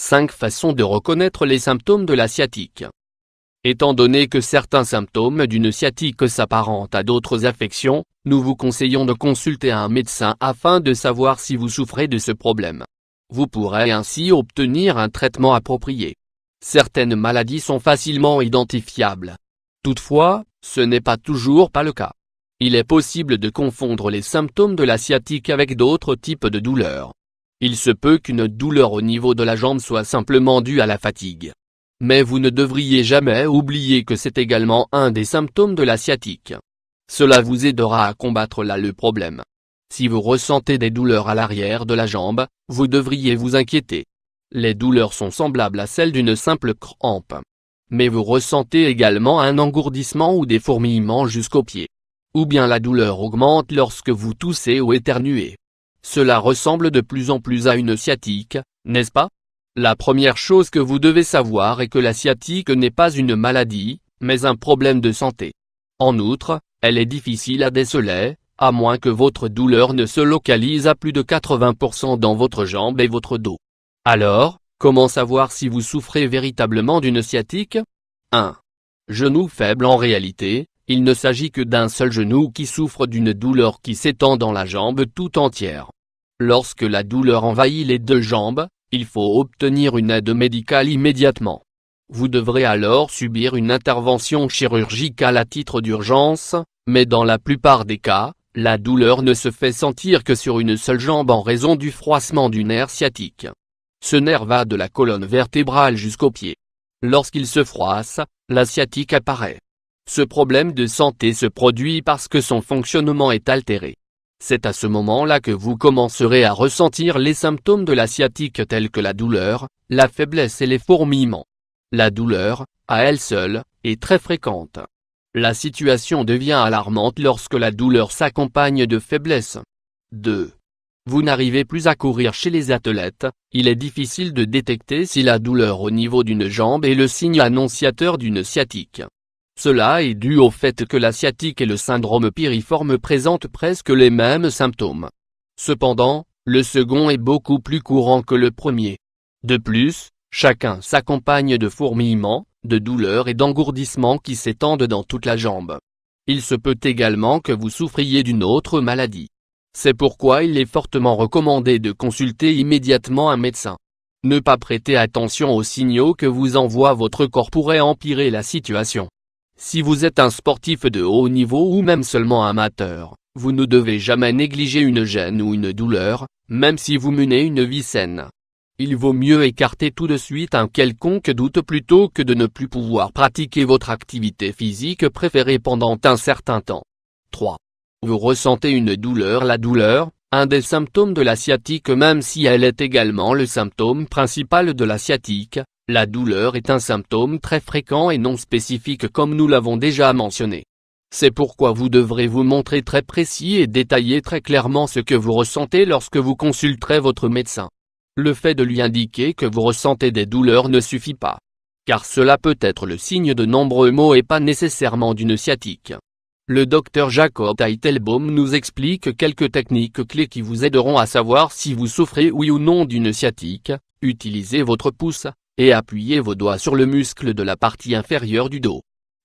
5 façons de reconnaître les symptômes de la sciatique. Étant donné que certains symptômes d'une sciatique s'apparentent à d'autres affections, nous vous conseillons de consulter un médecin afin de savoir si vous souffrez de ce problème. Vous pourrez ainsi obtenir un traitement approprié. Certaines maladies sont facilement identifiables. Toutefois, ce n'est pas toujours pas le cas. Il est possible de confondre les symptômes de la sciatique avec d'autres types de douleurs. Il se peut qu'une douleur au niveau de la jambe soit simplement due à la fatigue. Mais vous ne devriez jamais oublier que c'est également un des symptômes de la sciatique. Cela vous aidera à combattre le problème. Si vous ressentez des douleurs à l'arrière de la jambe, vous devriez vous inquiéter. Les douleurs sont semblables à celles d'une simple crampe. Mais vous ressentez également un engourdissement ou des fourmillements jusqu'aux pieds. Ou bien la douleur augmente lorsque vous toussez ou éternuez. Cela ressemble de plus en plus à une sciatique, n'est-ce pas? La première chose que vous devez savoir est que la sciatique n'est pas une maladie, mais un problème de santé. En outre, elle est difficile à déceler, à moins que votre douleur ne se localise à plus de 80% dans votre jambe et votre dos. Alors, comment savoir si vous souffrez véritablement d'une sciatique? 1. Genou faible. En réalité, il ne s'agit que d'un seul genou qui souffre d'une douleur qui s'étend dans la jambe tout entière. Lorsque la douleur envahit les deux jambes, il faut obtenir une aide médicale immédiatement. Vous devrez alors subir une intervention chirurgicale à titre d'urgence, mais dans la plupart des cas, la douleur ne se fait sentir que sur une seule jambe en raison du froissement du nerf sciatique. Ce nerf va de la colonne vertébrale jusqu'au pied. Lorsqu'il se froisse, la sciatique apparaît. Ce problème de santé se produit parce que son fonctionnement est altéré. C'est à ce moment-là que vous commencerez à ressentir les symptômes de la sciatique tels que la douleur, la faiblesse et les fourmillements. La douleur, à elle seule, est très fréquente. La situation devient alarmante lorsque la douleur s'accompagne de faiblesse. 2. Vous n'arrivez plus à courir. Chez les athlètes, il est difficile de détecter si la douleur au niveau d'une jambe est le signe annonciateur d'une sciatique. Cela est dû au fait que la sciatique et le syndrome piriforme présentent presque les mêmes symptômes. Cependant, le second est beaucoup plus courant que le premier. De plus, chacun s'accompagne de fourmillements, de douleurs et d'engourdissements qui s'étendent dans toute la jambe. Il se peut également que vous souffriez d'une autre maladie. C'est pourquoi il est fortement recommandé de consulter immédiatement un médecin. Ne pas prêter attention aux signaux que vous envoie votre corps pourrait empirer la situation. Si vous êtes un sportif de haut niveau ou même seulement amateur, vous ne devez jamais négliger une gêne ou une douleur, même si vous menez une vie saine. Il vaut mieux écarter tout de suite un quelconque doute plutôt que de ne plus pouvoir pratiquer votre activité physique préférée pendant un certain temps. 3. Vous ressentez une douleur. La douleur, un des symptômes de la sciatique même si elle est également le symptôme principal de la sciatique. La douleur est un symptôme très fréquent et non spécifique comme nous l'avons déjà mentionné. C'est pourquoi vous devrez vous montrer très précis et détailler très clairement ce que vous ressentez lorsque vous consulterez votre médecin. Le fait de lui indiquer que vous ressentez des douleurs ne suffit pas. Car cela peut être le signe de nombreux maux et pas nécessairement d'une sciatique. Le docteur Jacob Teitelbaum nous explique quelques techniques clés qui vous aideront à savoir si vous souffrez oui ou non d'une sciatique. Utilisez votre pouce et appuyez vos doigts sur le muscle de la partie inférieure du dos.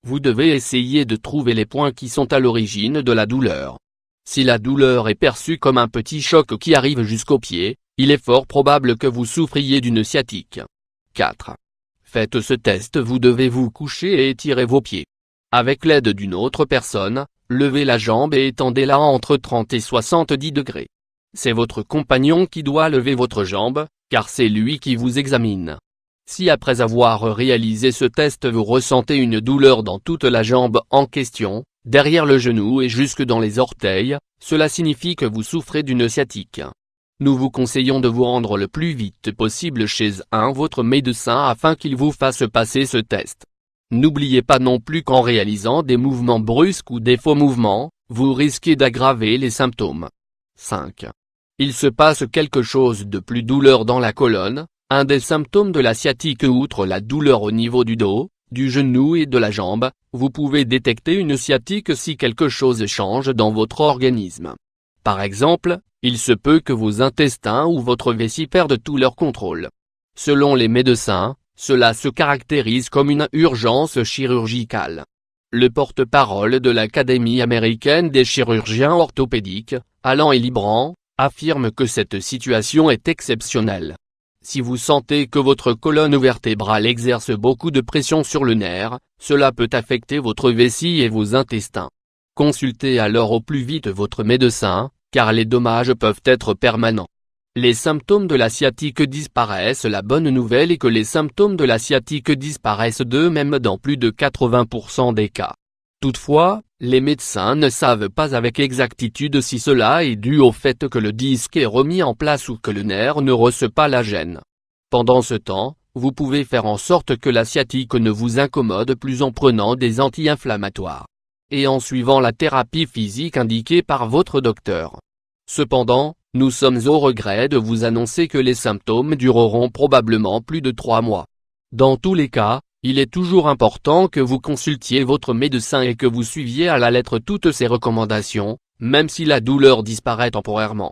Vous devez essayer de trouver les points qui sont à l'origine de la douleur. Si la douleur est perçue comme un petit choc qui arrive jusqu'au pied, il est fort probable que vous souffriez d'une sciatique. 4. Faites ce test. Vous devez vous coucher et étirer vos pieds. Avec l'aide d'une autre personne, levez la jambe et étendez-la entre 30 et 70 degrés. C'est votre compagnon qui doit lever votre jambe, car c'est lui qui vous examine. Si après avoir réalisé ce test vous ressentez une douleur dans toute la jambe en question, derrière le genou et jusque dans les orteils, cela signifie que vous souffrez d'une sciatique. Nous vous conseillons de vous rendre le plus vite possible chez votre médecin afin qu'il vous fasse passer ce test. N'oubliez pas non plus qu'en réalisant des mouvements brusques ou des faux mouvements, vous risquez d'aggraver les symptômes. 5. Il se passe quelque chose de plus douloureux dans la colonne. Un des symptômes de la sciatique outre la douleur au niveau du dos, du genou et de la jambe, vous pouvez détecter une sciatique si quelque chose change dans votre organisme. Par exemple, il se peut que vos intestins ou votre vessie perdent tout leur contrôle. Selon les médecins, cela se caractérise comme une urgence chirurgicale. Le porte-parole de l'Académie américaine des chirurgiens orthopédiques, Alan Hillibrand, affirme que cette situation est exceptionnelle. Si vous sentez que votre colonne vertébrale exerce beaucoup de pression sur le nerf, cela peut affecter votre vessie et vos intestins. Consultez alors au plus vite votre médecin, car les dommages peuvent être permanents. Les symptômes de la sciatique disparaissent. La bonne nouvelle est que les symptômes de la sciatique disparaissent d'eux-mêmes dans plus de 80% des cas. Toutefois, les médecins ne savent pas avec exactitude si cela est dû au fait que le disque est remis en place ou que le nerf ne reçoit pas la gêne. Pendant ce temps, vous pouvez faire en sorte que la sciatique ne vous incommode plus en prenant des anti-inflammatoires et en suivant la thérapie physique indiquée par votre docteur. Cependant, nous sommes au regret de vous annoncer que les symptômes dureront probablement plus de 3 mois. Dans tous les cas, il est toujours important que vous consultiez votre médecin et que vous suiviez à la lettre toutes ses recommandations, même si la douleur disparaît temporairement.